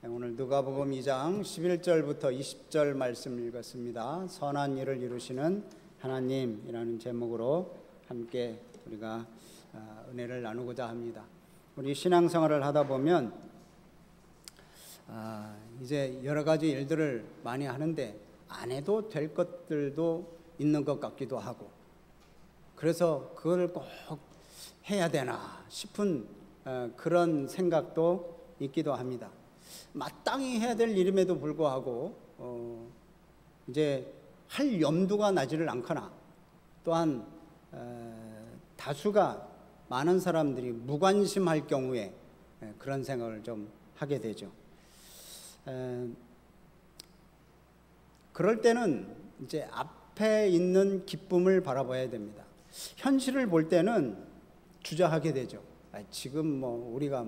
오늘 누가복음 2장 11절부터 20절 말씀을 읽었습니다. 선한 일을 이루시는 하나님이라는 제목으로 함께 우리가 은혜를 나누고자 합니다. 우리 신앙생활을 하다 보면 이제 여러 가지 일들을 많이 하는데 안 해도 될 것들도 있는 것 같기도 하고, 그래서 그걸 꼭 해야 되나 싶은 그런 생각도 있기도 합니다. 마땅히 해야 될 일임에도 불구하고 이제 할 염두가 나지를 않거나, 또한 다수가 많은 사람들이 무관심할 경우에 그런 생각을 좀 하게 되죠. 그럴 때는 이제 앞에 있는 기쁨을 바라봐야 됩니다. 현실을 볼 때는 주저하게 되죠. 지금 우리가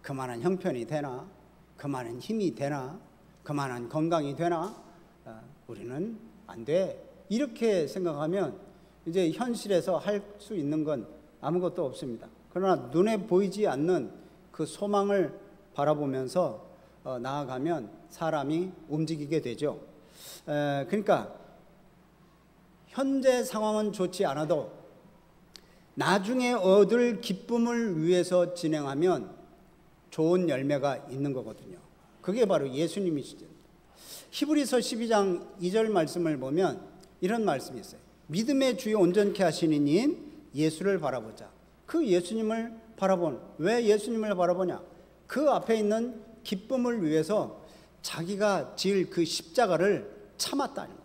그만한 형편이 되나, 그만한 힘이 되나, 그만한 건강이 되나, 우리는 안 돼, 이렇게 생각하면 이제 현실에서 할 수 있는 건 아무것도 없습니다. 그러나 눈에 보이지 않는 그 소망을 바라보면서 나아가면 사람이 움직이게 되죠. 그러니까 현재 상황은 좋지 않아도 나중에 얻을 기쁨을 위해서 진행하면 좋은 열매가 있는 거거든요. 그게 바로 예수님이시죠. 히브리서 12장 2절 말씀을 보면 이런 말씀이 있어요. 믿음의 주요 온전케 하시는 이인 예수를 바라보자. 그 예수님을 왜 예수님을 바라보냐? 그 앞에 있는 기쁨을 위해서 자기가 지을 그 십자가를 참았다는 거예요.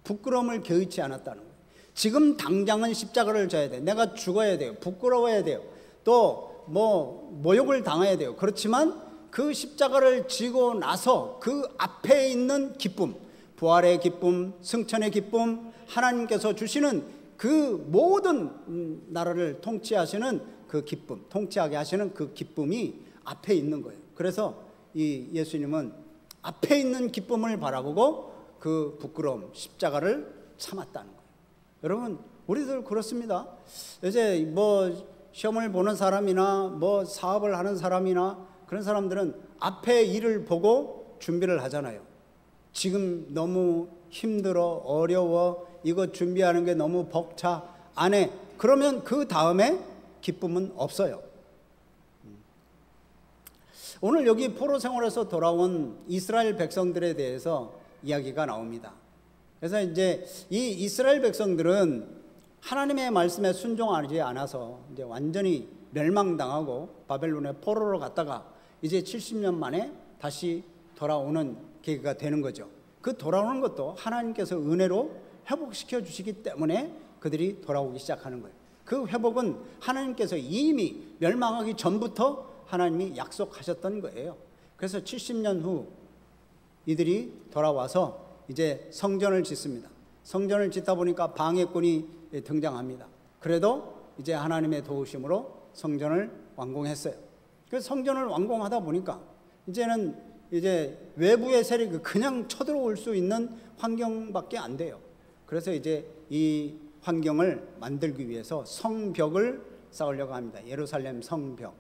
부끄러움을 개의치 않았다는 거예요. 지금 당장은 십자가를 져야 돼. 내가 죽어야 돼요. 부끄러워야 돼요. 또 모욕을 당해야 돼요. 그렇지만 그 십자가를 지고 나서 그 앞에 있는 기쁨, 부활의 기쁨, 승천의 기쁨, 하나님께서 주시는 그 모든 나라를 통치하시는 그 기쁨, 통치하게 하시는 그 기쁨이 앞에 있는 거예요. 그래서 이 예수님은 앞에 있는 기쁨을 바라보고 그 부끄러움, 십자가를 참았다는 거예요. 여러분, 우리들 그렇습니다. 이제 시험을 보는 사람이나 사업을 하는 사람이나 그런 사람들은 앞에 일을 보고 준비를 하잖아요. 지금 너무 힘들어, 어려워, 이거 준비하는 게 너무 벅차, 안 해. 그러면 그 다음에 기쁨은 없어요. 오늘 여기 포로 생활에서 돌아온 이스라엘 백성들에 대해서 이야기가 나옵니다. 그래서 이제 이 이스라엘 백성들은 하나님의 말씀에 순종하지 않아서 이제 완전히 멸망당하고 바벨론에 포로로 갔다가 이제 70년 만에 다시 돌아오는 계기가 되는 거죠. 그 돌아오는 것도 하나님께서 은혜로 회복시켜 주시기 때문에 그들이 돌아오기 시작하는 거예요. 그 회복은 하나님께서 이미 멸망하기 전부터 하나님이 약속하셨던 거예요. 그래서 70년 후 이들이 돌아와서 이제 성전을 짓습니다. 성전을 짓다 보니까 방해꾼이 등장합니다. 그래도 이제 하나님의 도우심으로 성전을 완공했어요. 그래서 성전을 완공하다 보니까 이제는 외부의 세력이 그냥 쳐들어올 수 있는 환경밖에 안 돼요. 그래서 이제 이 환경을 만들기 위해서 성벽을 쌓으려고 합니다. 예루살렘 성벽.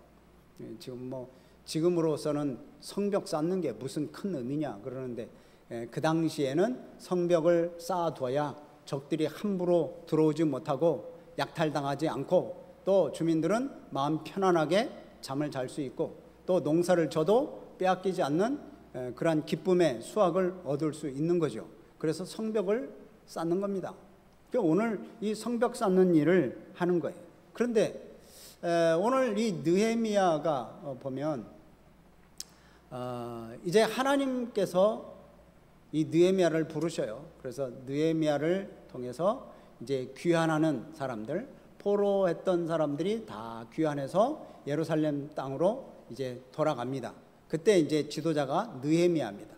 지금으로서는 성벽 쌓는 게 무슨 큰 의미냐 그러는데, 그 당시에는 성벽을 쌓아둬야 적들이 함부로 들어오지 못하고 약탈당하지 않고, 또 주민들은 마음 편안하게 잠을 잘 수 있고, 또 농사를 져도 빼앗기지 않는 그러한 기쁨의 수확을 얻을 수 있는 거죠. 그래서 성벽을 쌓는 겁니다. 오늘 이 성벽 쌓는 일을 하는 거예요. 그런데 오늘 이 느헤미야가 보면 이제 하나님께서 이 느헤미야를 부르셔요. 그래서 느헤미야를 통해서 이제 귀환하는 사람들, 포로했던 사람들이 다 귀환해서 예루살렘 땅으로 이제 돌아갑니다. 그때 이제 지도자가 느헤미야입니다.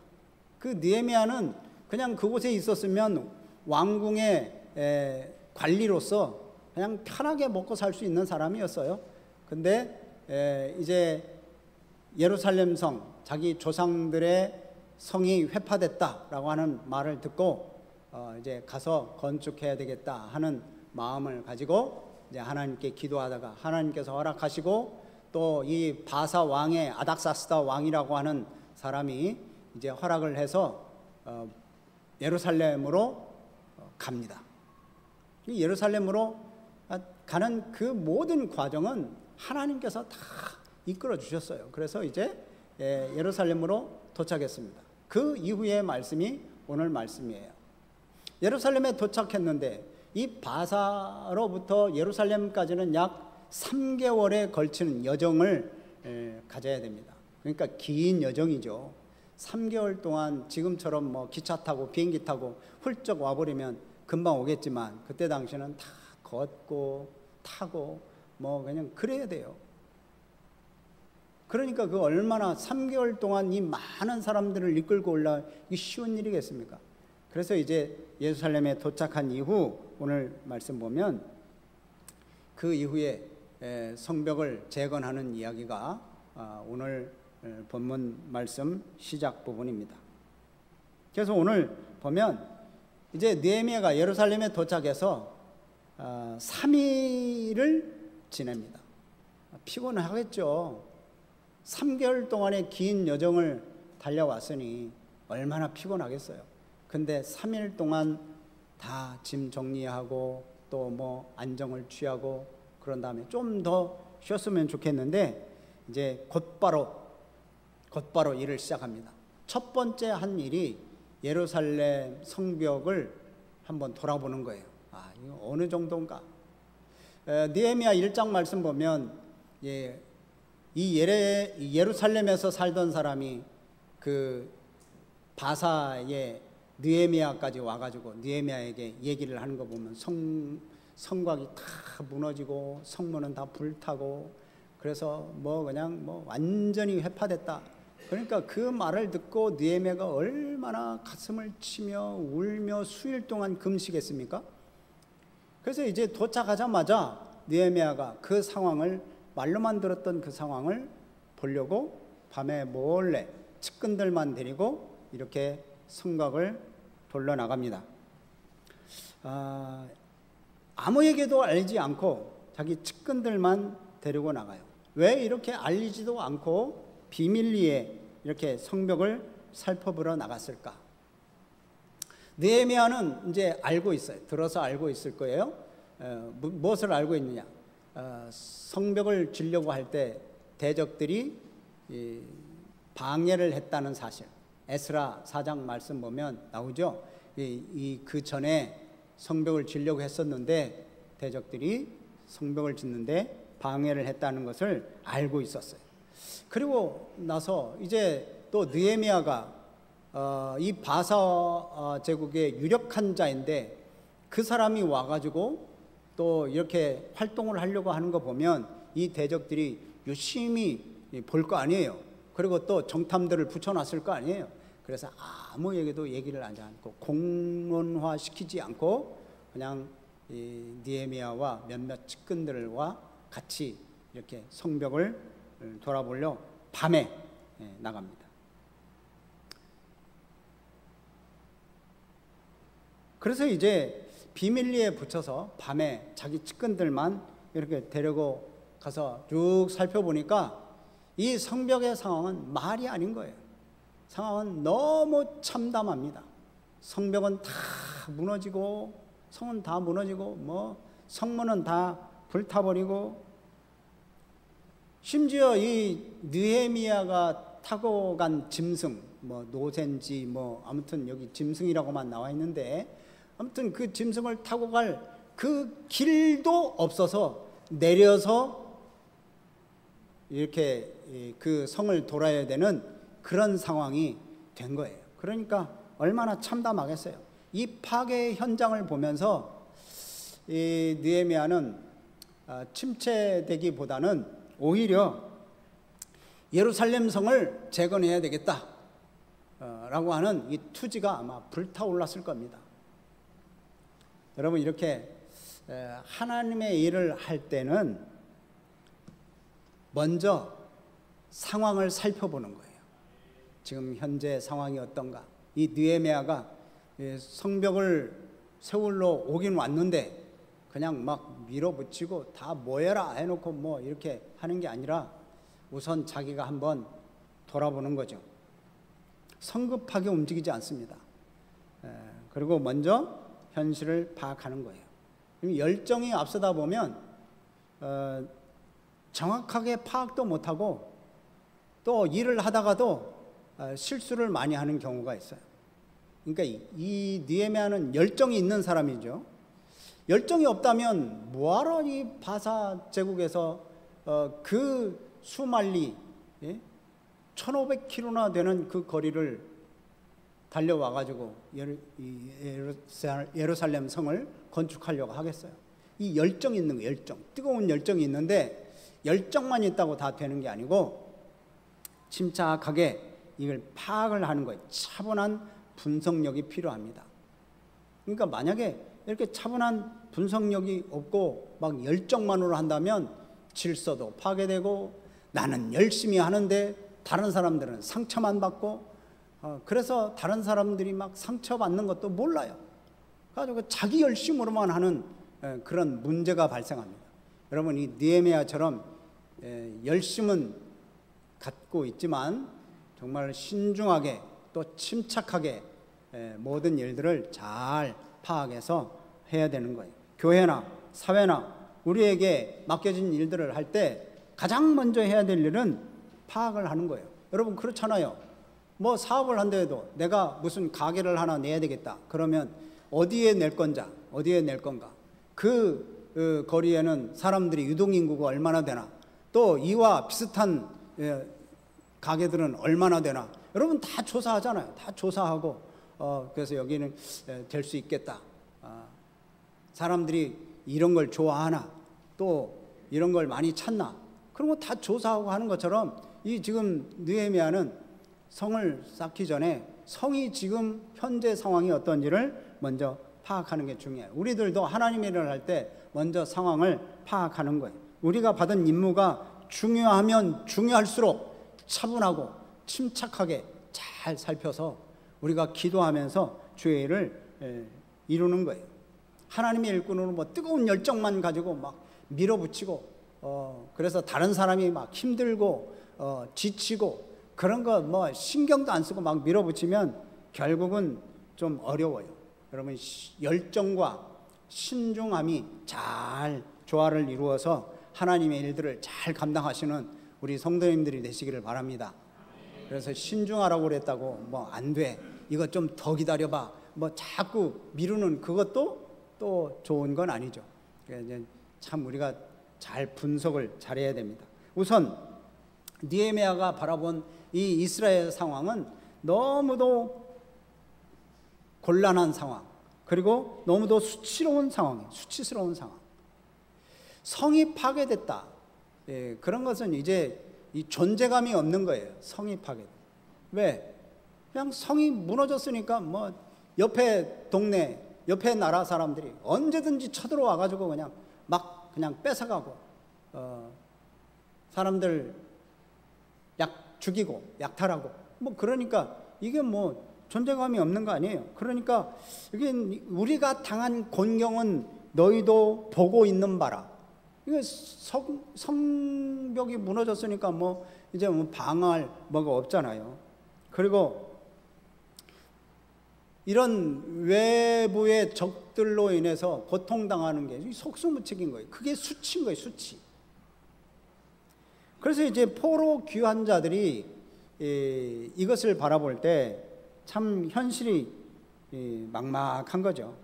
그 느헤미야는 그냥 그곳에 있었으면 왕궁의 관리로서 그냥 편하게 먹고 살 수 있는 사람이었어요. 근데 이제 예루살렘 성, 자기 조상들의 성이 회파됐다라고 하는 말을 듣고 이제 가서 건축해야 되겠다 하는 마음을 가지고 이제 하나님께 기도하다가 하나님께서 허락하시고 또 이 바사 왕의 아닥사스다 왕이라고 하는 사람이 이제 허락을 해서 예루살렘으로 갑니다. 이 예루살렘으로 가는 그 모든 과정은 하나님께서 다 이끌어 주셨어요. 그래서 이제 예루살렘으로 도착했습니다. 그 이후의 말씀이 오늘 말씀이에요. 예루살렘에 도착했는데 이 바사로부터 예루살렘까지는 약 3개월에 걸치는 여정을 가져야 됩니다. 그러니까 긴 여정이죠. 3개월 동안 지금처럼 뭐 기차 타고 비행기 타고 훌쩍 와버리면 금방 오겠지만 그때 당시에는 다 걷고 타고 뭐 그냥 그래야 돼요. 그러니까 그 얼마나 3개월 동안 이 많은 사람들을 이끌고 올라 이게 쉬운 일이겠습니까? 그래서 이제 예루살렘에 도착한 이후 오늘 말씀 보면 그 이후에 성벽을 재건하는 이야기가 오늘 본문 말씀 시작 부분입니다. 그래서 오늘 보면 이제 느헤미야가 예루살렘에 도착해서 3일을 지냅니다. 피곤하겠죠. 3개월 동안의 긴 여정을 달려왔으니 얼마나 피곤하겠어요. 근데 3일 동안 다 짐 정리하고 또 뭐 안정을 취하고 그런 다음에 좀 더 쉬었으면 좋겠는데 이제 곧바로 일을 시작합니다. 첫 번째 한 일이 예루살렘 성벽을 한번 돌아보는 거예요. 이거 어느 정도인가? 느헤미야 1장 말씀 보면 이 예루살렘에서 살던 사람이 그 바사의 느헤미야까지 와가지고 느헤미야에게 얘기를 하는 거 보면 성곽이 다 무너지고 성문은 다 불타고 그래서 뭐 그냥 뭐 완전히 회파됐다. 그러니까 그 말을 듣고 느헤미야가 얼마나 가슴을 치며 울며 수일 동안 금식했습니까? 그래서 이제 도착하자마자 느헤미야가 그 상황을 말로만 들었던 그 상황을 보려고 밤에 몰래 측근들만 데리고 이렇게 성곽을 돌러 나갑니다. 아무에게도 알지 않고 자기 측근들만 데리고 나가요. 왜 이렇게 알리지도 않고 비밀리에 이렇게 성벽을 살펴보러 나갔을까? 느헤미야는 이제 알고 있어요. 들어서 알고 있을 거예요. 무엇을 알고 있느냐? 성벽을 지려고 할 때 대적들이 방해를 했다는 사실. 에스라 4장 말씀 보면 나오죠. 그 전에 성벽을 지려고 했었는데 대적들이 성벽을 짓는데 방해를 했다는 것을 알고 있었어요. 그리고 나서 이제 또 느헤미야가 이 바사 제국의 유력한 자인데 그 사람이 와가지고 또 이렇게 활동을 하려고 하는 거 보면 이 대적들이 유심히 볼 거 아니에요. 그리고 또 정탐들을 붙여놨을 거 아니에요. 그래서 아무에게도 얘기를 하지 않고 공론화 시키지 않고 그냥 이 느헤미야와 몇몇 측근들과 같이 이렇게 성벽을 돌아보려 밤에 나갑니다. 그래서 이제 비밀리에 붙여서 밤에 자기 측근들만 이렇게 데리고 가서 쭉 살펴보니까 이 성벽의 상황은 말이 아닌 거예요. 상황은 너무 참담합니다. 성벽은 다 무너지고 성은 다 무너지고 뭐 성문은 다 불타버리고 심지어 이 느헤미야가 타고 간 짐승 뭐 노센지 뭐 아무튼 여기 짐승이라고만 나와 있는데 아무튼 그 짐승을 타고 갈 그 길도 없어서 내려서 이렇게 그 성을 돌아야 되는 그런 상황이 된 거예요. 그러니까 얼마나 참담하겠어요. 이 파괴 현장을 보면서 이 느헤미야는 침체되기보다는 오히려 예루살렘 성을 재건해야 되겠다 라고 하는 이 투지가 아마 불타올랐을 겁니다. 여러분 이렇게 하나님의 일을 할 때는 먼저 상황을 살펴보는 거예요. 지금 현재 상황이 어떤가? 이 느헤미야가 성벽을 세울러 오긴 왔는데 그냥 막 밀어붙이고 다 모여라 해놓고 뭐 이렇게 하는 게 아니라 우선 자기가 한번 돌아보는 거죠. 성급하게 움직이지 않습니다. 그리고 먼저 현실을 파악하는 거예요. 열정이 앞서다 보면 정확하게 파악도 못하고 또 일을 하다가도 실수를 많이 하는 경우가 있어요. 그러니까 이 느헤미야는 열정이 있는 사람이죠. 열정이 없다면 뭐하러 이 바사 제국에서 그 수만리 1500km나 되는 그 거리를 달려와 가지고 예루살렘 성을 건축하려고 하겠어요. 이 열정이 있는 거예요. 열정, 뜨거운 열정이 있는데 열정만 있다고 다 되는 게 아니고 침착하게 이걸 파악을 하는 거예요. 차분한 분석력이 필요합니다. 그러니까 만약에 이렇게 차분한 분석력이 없고 막 열정만으로 한다면 질서도 파괴되고 나는 열심히 하는데 다른 사람들은 상처만 받고 그래서 다른 사람들이 막 상처받는 것도 몰라요. 그래서 자기 열심으로만 하는 그런 문제가 발생합니다. 여러분, 이 느헤미야처럼 열심은 갖고 있지만 정말 신중하게 또 침착하게 모든 일들을 잘 파악해서 해야 되는 거예요. 교회나 사회나 우리에게 맡겨진 일들을 할 때 가장 먼저 해야 될 일은 파악을 하는 거예요. 여러분, 그렇잖아요. 뭐 사업을 한다해도 내가 무슨 가게를 하나 내야 되겠다. 그러면 어디에 낼 건가? 그 거리에는 사람들이 유동인구가 얼마나 되나? 또 이와 비슷한 가게들은 얼마나 되나? 여러분 다 조사하잖아요. 다 조사하고 그래서 여기는 될 수 있겠다. 사람들이 이런 걸 좋아하나? 또 이런 걸 많이 찾나? 그런 거 다 조사하고 하는 것처럼 이 지금 느헤미야는 성을 쌓기 전에 성이 지금 현재 상황이 어떤지를 먼저 파악하는 게 중요해요. 우리들도 하나님의 일을 할 때 먼저 상황을 파악하는 거예요. 우리가 받은 임무가 중요하면 중요할수록 차분하고 침착하게 잘 살펴서 우리가 기도하면서 주의 일을 이루는 거예요. 하나님의 일꾼으로 뭐 뜨거운 열정만 가지고 막 밀어붙이고 그래서 다른 사람이 막 힘들고 지치고 그런 거 뭐 신경도 안 쓰고 막 밀어붙이면 결국은 좀 어려워요. 여러분, 열정과 신중함이 잘 조화를 이루어서 하나님의 일들을 잘 감당하시는 우리 성도님들이 되시기를 바랍니다. 그래서 신중하라고 그랬다고 뭐 안 돼, 이거 좀 더 기다려봐, 뭐 자꾸 미루는 그것도 또 좋은 건 아니죠. 그래서 참 우리가 잘 분석을 잘해야 됩니다. 우선 느헤미야가 바라본 이 이스라엘 상황은 너무도 곤란한 상황, 그리고 너무도 수치스러운 상황. 성이 파괴됐다. 그런 것은 이제 이 존재감이 없는 거예요. 성이 파괴됐다. 왜? 그냥 성이 무너졌으니까 뭐 옆에 동네, 옆에 나라 사람들이 언제든지 쳐들어와 가지고 그냥 뺏어가고 사람들 죽이고 약탈하고 뭐 그러니까 이게 뭐 존재감이 없는 거 아니에요. 그러니까 이게 우리가 당한 곤경은 너희도 보고 있는 바라. 이게 성벽이 무너졌으니까 뭐 이제 뭐 방어할 뭐가 없잖아요. 그리고 이런 외부의 적들로 인해서 고통당하는 게 속수무책인 거예요. 그게 수치인 거예요, 수치. 그래서 이제 포로 귀환 자들이 이것을 바라볼 때 참 현실이 막막한 거죠.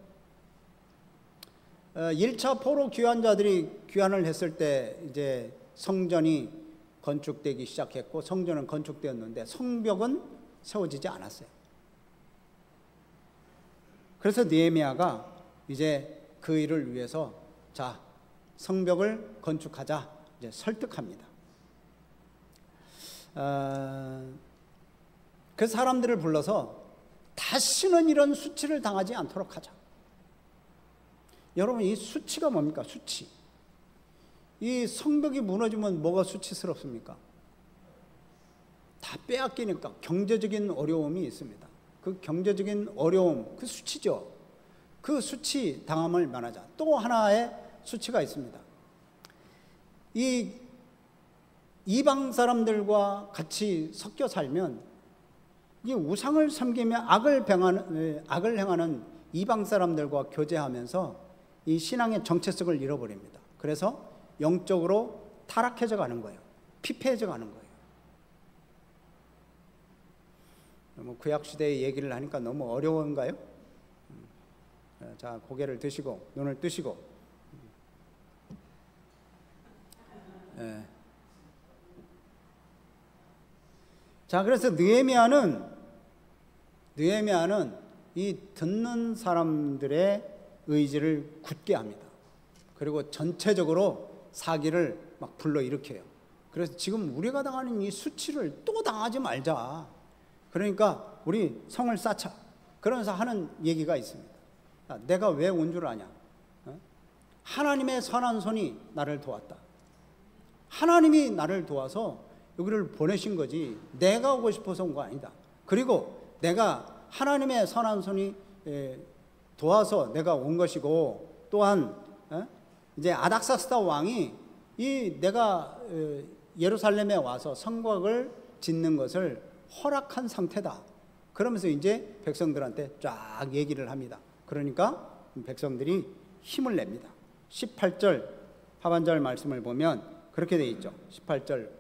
1차 포로 귀환 자들이 귀환을 했을 때 이제 성전이 건축되기 시작했고 성전은 건축되었는데 성벽은 세워지지 않았어요. 그래서 느헤미야가 이제 그 일을 위해서 자, 성벽을 건축하자 이제 설득합니다. 그 사람들을 불러서 다시는 이런 수치를 당하지 않도록 하자. 여러분, 이 수치가 뭡니까? 수치. 이 성벽이 무너지면 뭐가 수치스럽습니까? 다 빼앗기니까 경제적인 어려움이 있습니다. 그 경제적인 어려움, 그 수치죠. 그 수치 당함을 면하자. 또 하나의 수치가 있습니다. 이 이방 사람들과 같이 섞여 살면 이 우상을 섬기며 악을 행하는 이방 사람들과 교제하면서 이 신앙의 정체성을 잃어버립니다. 그래서 영적으로 타락해져 가는 거예요. 피폐해져 가는 거예요. 구약시대의 얘기를 하니까 너무 어려운가요? 자, 고개를 드시고 눈을 뜨시고. 자, 그래서 느헤미야는 이 듣는 사람들의 의지를 굳게 합니다. 그리고 전체적으로 사기를 막 불러일으켜요. 그래서 지금 우리가 당하는 이 수치를 또 당하지 말자. 그러니까 우리 성을 쌓자. 그러면서 하는 얘기가 있습니다. 내가 왜 온 줄 아냐? 하나님의 선한 손이 나를 도왔다. 하나님이 나를 도와서 여기를 보내신 거지 내가 오고 싶어서 온 거 아니다. 그리고 내가 하나님의 선한 손이 도와서 내가 온 것이고, 또한 이제 아닥사스다 왕이 내가 예루살렘에 와서 성곽을 짓는 것을 허락한 상태다. 그러면서 이제 백성들한테 쫙 얘기를 합니다. 그러니까 백성들이 힘을 냅니다. 18절 하반절 말씀을 보면 그렇게 되어 있죠. 18절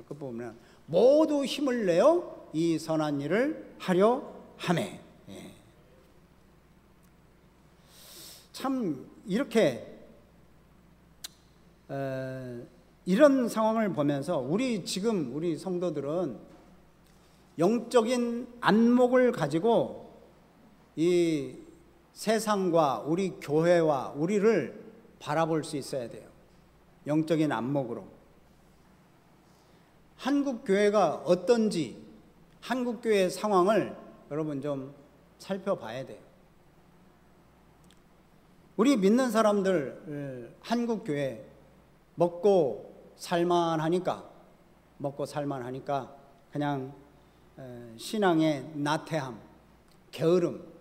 끝부분은 모두 힘을 내어 이 선한 일을 하려 하매. 참 이렇게 이런 상황을 보면서 우리 성도들은 영적인 안목을 가지고 이 세상과 우리 교회와 우리를 바라볼 수 있어야 돼요. 영적인 안목으로. 한국 교회가 어떤지, 한국 교회의 상황을 여러분 좀 살펴봐야 돼요. 우리 믿는 사람들, 한국 교회 먹고 살만하니까 그냥 신앙의 나태함, 게으름,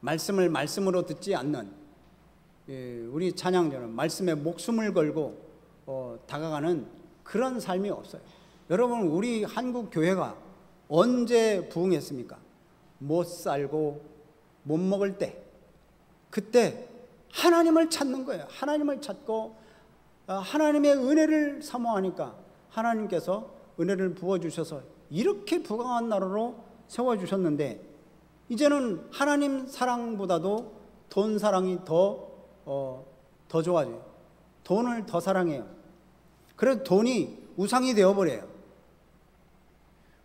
말씀을 말씀으로 듣지 않는, 우리 찬양자는 말씀에 목숨을 걸고 다가가는 그런 삶이 없어요. 여러분, 우리 한국 교회가 언제 부흥했습니까? 못 살고 못 먹을 때, 그때 하나님을 찾는 거예요. 하나님을 찾고 하나님의 은혜를 사모하니까 하나님께서 은혜를 부어주셔서 이렇게 부강한 나라로 세워주셨는데, 이제는 하나님 사랑보다도 돈 사랑이 더 좋아져요. 돈을 더 사랑해요. 그래서 돈이 우상이 되어버려요.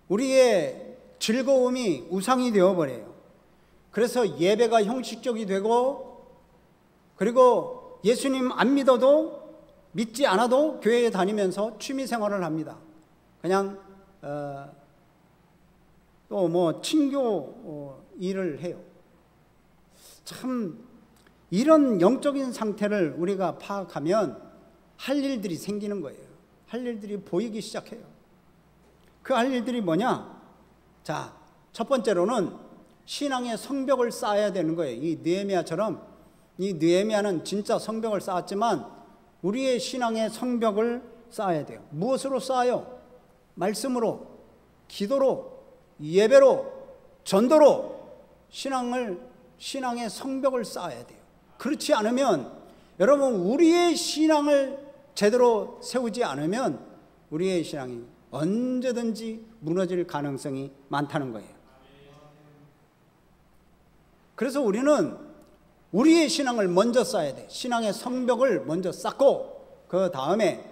우리의 즐거움이 우상이 되어버려요. 그래서 예배가 형식적이 되고, 그리고 예수님 안 믿어도, 믿지 않아도 교회에 다니면서 취미 생활을 합니다. 그냥 또 뭐 친교 일을 해요. 참 이런 영적인 상태를 우리가 파악하면 할 일들이 생기는 거예요. 할 일들이 보이기 시작해요. 그 할 일들이 뭐냐? 자, 첫 번째로는 신앙의 성벽을 쌓아야 되는 거예요. 이 느헤미야처럼, 이 느헤미야는 진짜 성벽을 쌓았지만 우리의 신앙의 성벽을 쌓아야 돼요. 무엇으로 쌓아요? 말씀으로, 기도로, 예배로, 전도로 신앙의 성벽을 쌓아야 돼요. 그렇지 않으면, 여러분, 우리의 신앙을 제대로 세우지 않으면 우리의 신앙이 언제든지 무너질 가능성이 많다는 거예요. 그래서 우리는 우리의 신앙을 먼저 쌓아야 돼. 신앙의 성벽을 먼저 쌓고, 그 다음에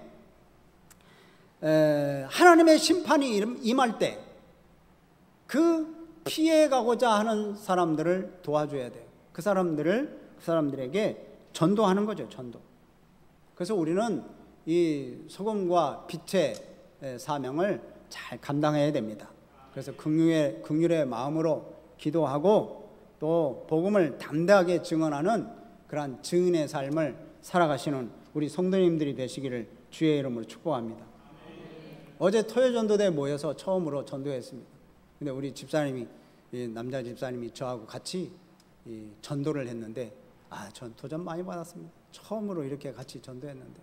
하나님의 심판이 임할 때 그 피해가고자 하는 사람들을 도와줘야 돼요. 그 사람들에게 전도하는 거죠. 전도. 그래서 우리는 이 소금과 빛의 사명을 잘 감당해야 됩니다. 그래서 긍휼의 마음으로 기도하고, 또 복음을 담대하게 증언하는 그러한 증인의 삶을 살아가시는 우리 성도님들이 되시기를 주의 이름으로 축복합니다. 어제 토요전도대에 모여서 처음으로 전도했습니다. 근데 우리 집사님이, 남자 집사님이 저하고 같이 전도를 했는데, 전 도전 많이 받았습니다. 처음으로 이렇게 같이 전도했는데,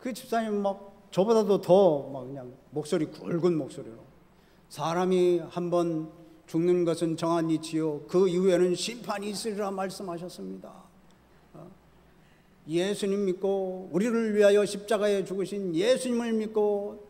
그 집사님 막 저보다도 더 막 그냥 목소리 굵은 목소리로 사람이 한번 죽는 것은 정한 이치요 그 이후에는 심판이 있으리라 말씀하셨습니다. 예수님 믿고 우리를 위하여 십자가에 죽으신 예수님을 믿고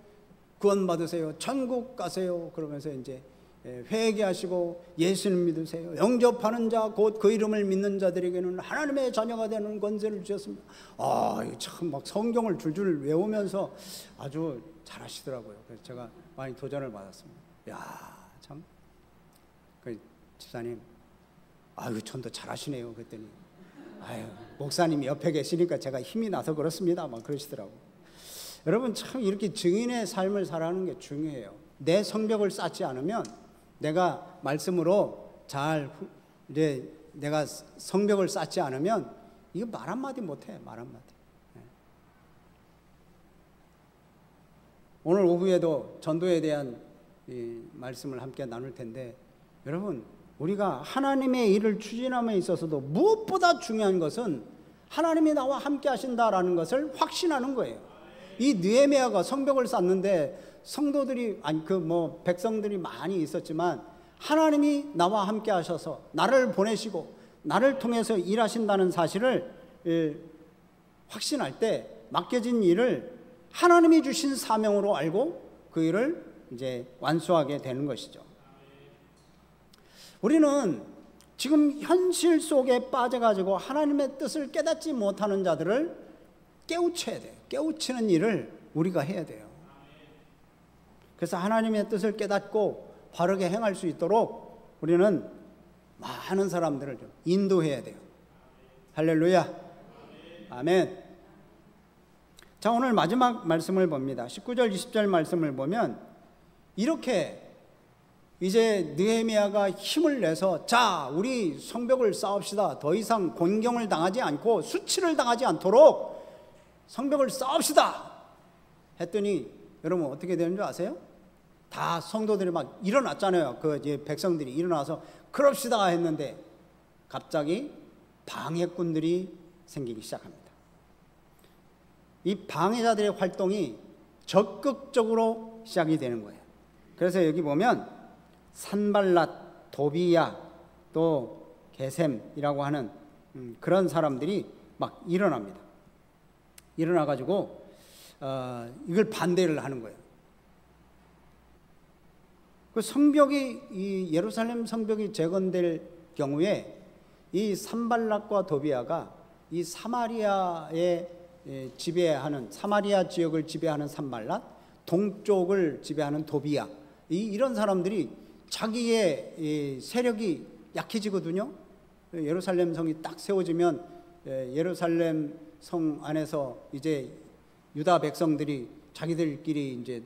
구원받으세요. 천국 가세요. 그러면서 이제 회개하시고 예수님 믿으세요. 영접하는 자 곧 그 이름을 믿는 자들에게는 하나님의 자녀가 되는 권세를 주셨습니다. 이거 참 막 성경을 줄줄 외우면서 아주 잘하시더라고요. 그래서 제가 많이 도전을 받았습니다. 참 그 집사님 이거 전도 잘하시네요. 그랬더니 목사님이 옆에 계시니까 제가 힘이 나서 그렇습니다. 막 그러시더라고요. 여러분 참 이렇게 증인의 삶을 살아가는 게 중요해요. 내 성벽을 쌓지 않으면 내가 말씀으로 이제 내가 성벽을 쌓지 않으면 이거 말 한마디 못해. 말 한마디. 오늘 오후에도 전도에 대한 이 말씀을 함께 나눌 텐데 여러분 우리가 하나님의 일을 추진함에 있어서도 무엇보다 중요한 것은 하나님이 나와 함께 하신다라는 것을 확신하는 거예요. 이 느헤미야가 성벽을 쌓는데 성도들이 백성들이 많이 있었지만 하나님이 나와 함께 하셔서 나를 보내시고 나를 통해서 일하신다는 사실을 확신할 때 맡겨진 일을 하나님이 주신 사명으로 알고 그 일을 이제 완수하게 되는 것이죠. 우리는 지금 현실 속에 빠져가지고 하나님의 뜻을 깨닫지 못하는 자들을 깨우쳐야 돼요. 깨우치는 일을 우리가 해야 돼요. 그래서 하나님의 뜻을 깨닫고 바르게 행할 수 있도록 우리는 많은 사람들을 좀 인도해야 돼요. 할렐루야. 아멘. 자, 오늘 마지막 말씀을 봅니다. 19절 20절 말씀을 보면 이렇게 이제 느헤미야가 힘을 내서 자 우리 성벽을 쌓읍시다. 더 이상 곤경을 당하지 않고 수치를 당하지 않도록 성벽을 쌓읍시다 했더니 여러분 어떻게 되는 줄 아세요? 다 성도들이 막 일어났잖아요. 그 이제 백성들이 일어나서 그럽시다 했는데 갑자기 방해꾼들이 생기기 시작합니다. 이 방해자들의 활동이 적극적으로 시작이 되는 거예요. 그래서 여기 보면 산발랏, 도비야, 또 게셈이라고 하는 그런 사람들이 막 일어납니다. 일어나가지고 이걸 반대를 하는 거예요. 그 성벽이 이 예루살렘 성벽이 재건될 경우에 이 산발랏과 도비야가 이 사마리아의 지배하는 사마리아 지역을 지배하는 산발랏, 동쪽을 지배하는 도비야 이런 사람들이 자기의 이 세력이 약해지거든요. 예루살렘 성이 딱 세워지면 예루살렘 성 안에서 이제 유다 백성들이 자기들끼리 이제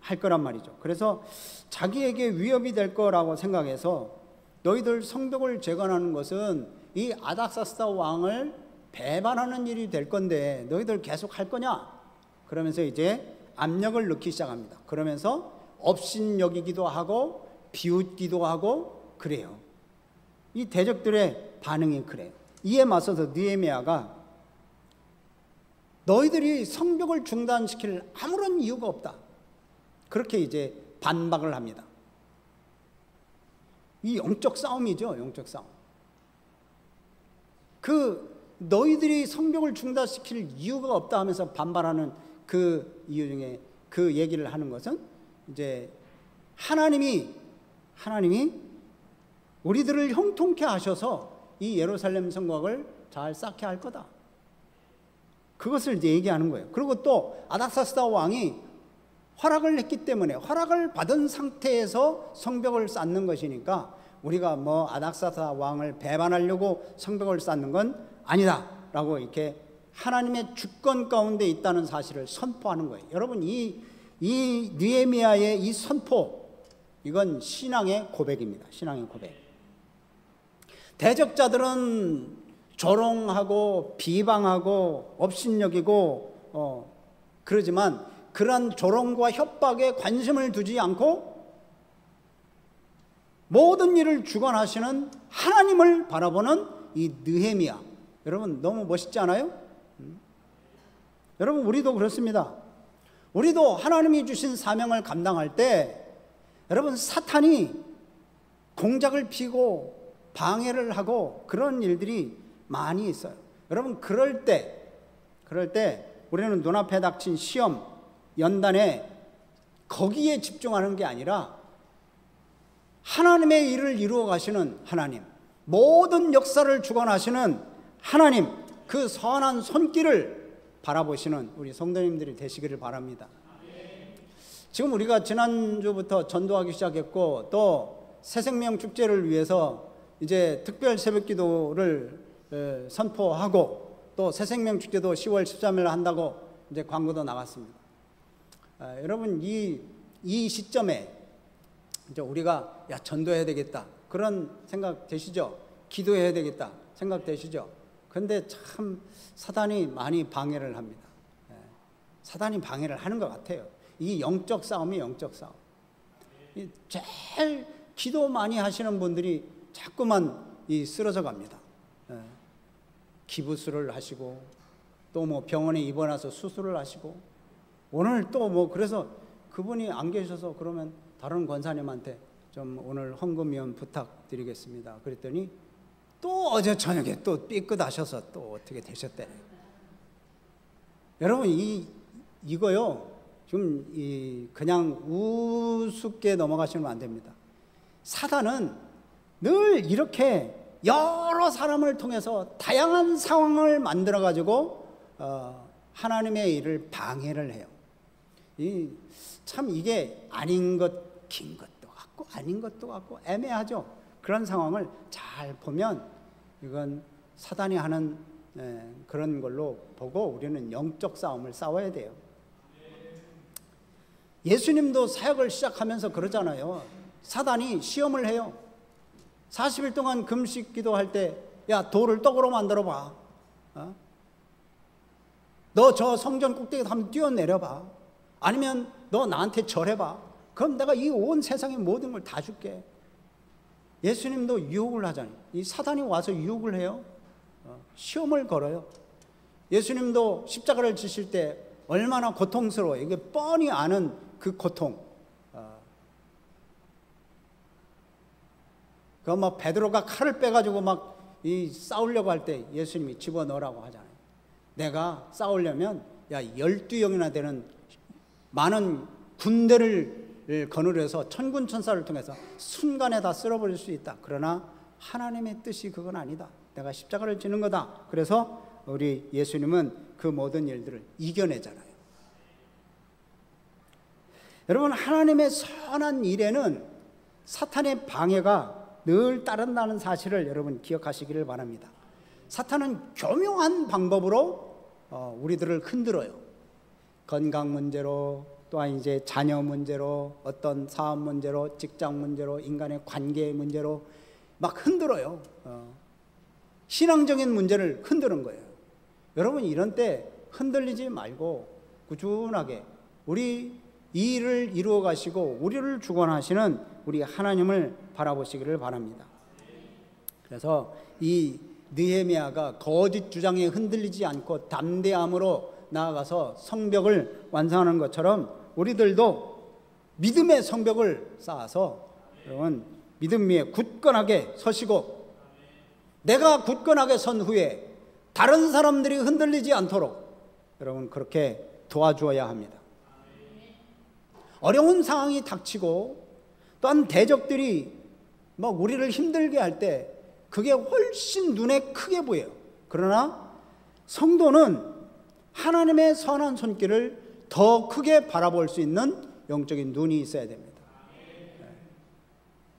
할 거란 말이죠. 그래서 자기에게 위협이 될 거라고 생각해서 너희들 성벽을 재건하는 것은 이 아닥사스다 왕을 배반하는 일이 될 건데 너희들 계속 할 거냐? 그러면서 이제 압력을 넣기 시작합니다. 그러면서 업신여기기도 하고 비웃기도 하고 그래요. 이 대적들의 반응이 그래요. 이에 맞서서 느헤미야가 너희들이 성벽을 중단시킬 아무런 이유가 없다. 그렇게 이제 반박을 합니다. 이 영적 싸움이죠. 영적 싸움. 그 너희들이 성벽을 중단시킬 이유가 없다 하면서 반발하는 그 이유 중에 그 얘기를 하는 것은 이제 하나님이 우리들을 형통케 하셔서 이 예루살렘 성곽을 잘 쌓게 할 거다. 그것을 이제 얘기하는 거예요. 그리고 또 아닥사스다 왕이 허락을 했기 때문에 허락을 받은 상태에서 성벽을 쌓는 것이니까 우리가 뭐 아닥사스다 왕을 배반하려고 성벽을 쌓는 건 아니다 라고 이렇게 하나님의 주권 가운데 있다는 사실을 선포하는 거예요. 여러분 이 느헤미야의 이 선포 이건 신앙의 고백입니다. 신앙의 고백. 대적자들은 조롱하고 비방하고 업신여기고 그러지만 그러한 조롱과 협박에 관심을 두지 않고 모든 일을 주관하시는 하나님을 바라보는 이 느헤미야. 여러분 너무 멋있지 않아요? 여러분, 우리도 그렇습니다. 우리도 하나님이 주신 사명을 감당할 때 여러분, 사탄이 공작을 피고 방해를 하고 그런 일들이 많이 있어요. 여러분, 그럴 때 우리는 눈앞에 닥친 시험, 연단에 거기에 집중하는 게 아니라 하나님의 일을 이루어 가시는 하나님, 모든 역사를 주관하시는 하나님, 그 선한 손길을 바라보시는 우리 성도님들이 되시기를 바랍니다. 지금 우리가 지난주부터 전도하기 시작했고, 또 새생명 축제를 위해서 이제 특별 새벽 기도를 선포하고, 또 새생명 축제도 10월 13일 한다고 이제 광고도 나갔습니다. 여러분, 이 시점에 이제 우리가 전도해야 되겠다 그런 생각 되시죠? 기도해야 되겠다 생각 되시죠? 그런데 참 사단이 많이 방해를 합니다. 사단이 방해를 하는 것 같아요. 이 영적 싸움이 영적 싸움. 제일 기도 많이 하시는 분들이 자꾸만 쓰러져 갑니다. 기부수를 하시고, 또 뭐 병원에 입원해서 수술을 하시고, 오늘 또 뭐 그래서 그분이 안 계셔서 그러면 다른 권사님한테 좀 오늘 헌금위원 부탁드리겠습니다. 그랬더니 또 어제 저녁에 또 삐끗하셔서 또 어떻게 되셨대. 여러분, 이거요 좀 그냥 우습게 넘어가시면 안 됩니다. 사단은 늘 이렇게 여러 사람을 통해서 다양한 상황을 만들어 가지고 하나님의 일을 방해를 해요. 참 이게 아닌 것, 긴 것도 같고 아닌 것도 같고 애매하죠. 그런 상황을 잘 보면 이건 사단이 하는 그런 걸로 보고 우리는 영적 싸움을 싸워야 돼요. 예수님도 사역을 시작하면서 그러잖아요. 사단이 시험을 해요. 40일 동안 금식 기도할 때, 야, 돌을 떡으로 만들어 봐. 너 저 성전 꼭대기에 한번 뛰어내려 봐. 아니면 너 나한테 절해봐. 그럼 내가 이 온 세상의 모든 걸 다 줄게. 예수님도 유혹을 하잖아요. 이 사단이 와서 유혹을 해요. 시험을 걸어요. 예수님도 십자가를 지실 때 얼마나 고통스러워요. 이게 뻔히 아는 그 고통. 막 베드로가 칼을 빼가지고 막 싸우려고 할 때 예수님이 집어넣으라고 하잖아요. 내가 싸우려면 12영이나 되는 많은 군대를 거느려서 천군천사를 통해서 순간에 다 쓸어버릴 수 있다. 그러나 하나님의 뜻이 그건 아니다. 내가 십자가를 지는 거다. 그래서 우리 예수님은 그 모든 일들을 이겨내잖아요. 여러분, 하나님의 선한 일에는 사탄의 방해가 늘 따른다는 사실을 여러분 기억하시기를 바랍니다. 사탄은 교묘한 방법으로 우리들을 흔들어요. 건강 문제로, 또한 이제 자녀 문제로, 어떤 사업 문제로, 직장 문제로, 인간의 관계 문제로 막 흔들어요. 신앙적인 문제를 흔드는 거예요. 여러분, 이런 때 흔들리지 말고 꾸준하게 우리 이 일을 이루어 가시고 우리를 주관하시는 우리 하나님을 바라보시기를 바랍니다. 그래서 이 느헤미야가 거짓 주장에 흔들리지 않고 담대함으로 나아가서 성벽을 완성하는 것처럼 우리들도 믿음의 성벽을 쌓아서 여러분 믿음 위에 굳건하게 서시고, 내가 굳건하게 선 후에 다른 사람들이 흔들리지 않도록 여러분 그렇게 도와주어야 합니다. 어려운 상황이 닥치고 또한 대적들이 막 우리를 힘들게 할 때 그게 훨씬 눈에 크게 보여요. 그러나 성도는 하나님의 선한 손길을 더 크게 바라볼 수 있는 영적인 눈이 있어야 됩니다.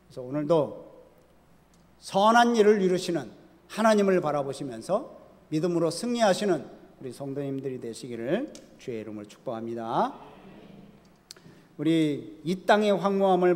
그래서 오늘도 선한 일을 이루시는 하나님을 바라보시면서 믿음으로 승리하시는 우리 성도님들이 되시기를 주의 이름으로 축복합니다. 우리 이 땅의 황무함을